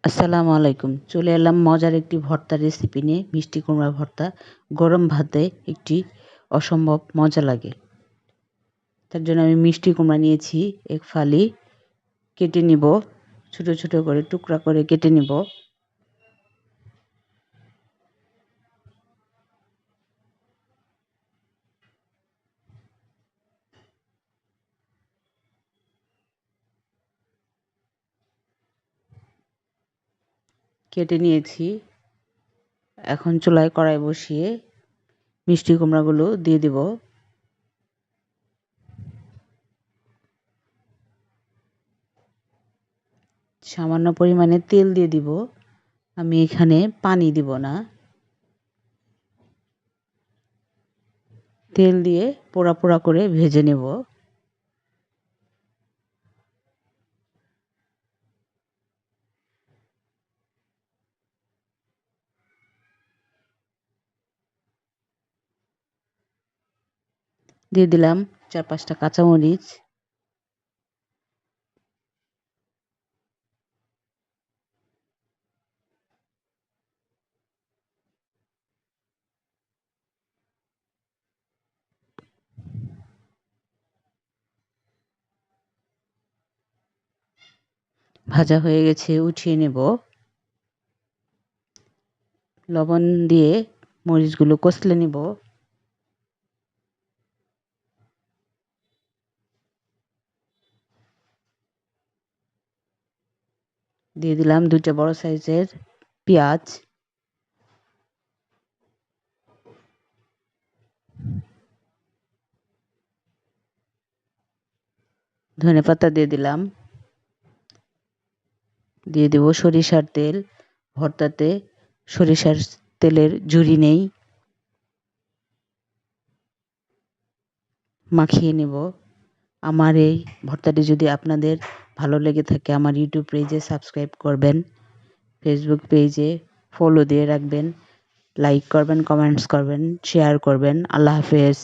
আসসালামু আলাইকুম। চলে এলাম মজার একটি ভর্তার রেসিপি নিয়ে। মিষ্টি কুমড়া ভর্তা গরম ভাতে একটি অসম্ভব মজা লাগে। তার জন্য আমি মিষ্টি কুমড়া নিয়েছি এক ফালি, কেটে নিব, ছোট ছোট করে টুকরা করে কেটে নিব। কেটে নিয়েছি। এখন চুলায় কড়াই বসিয়ে মিষ্টি কুমড়াগুলো দিয়ে দিব। সামান্য পরিমাণে তেল দিয়ে দিব। আমি এখানে পানি দিব না। তেল দিয়ে পোড়া পোড়া করে ভেজে নেব। দিয়ে দিলাম 4-5টা কাঁচামরিচ। ভাজা হয়ে গেছে, উঠিয়ে নেব। লবণ দিয়ে মরিচগুলো কষলে নিব। দিয়ে দিলাম 2টা বড় সাইজের পেঁয়াজ। ধনেপাতা দিয়ে দিলাম। দিয়ে দেব সরিষার তেল। ভর্তাতে সরিষার তেলের ঝুরি নেই। মাখিয়ে নেব। আমার এই ভর্তাটি যদি আপনাদের ভালো লেগে থাকে আমার ইউটিউব পেজে সাবস্ক্রাইব করবেন, ফেসবুক পেজে ফলো দিয়ে রাখবেন, লাইক করবেন, কমেন্টস করবেন, শেয়ার করবেন। আল্লাহ হাফেজ।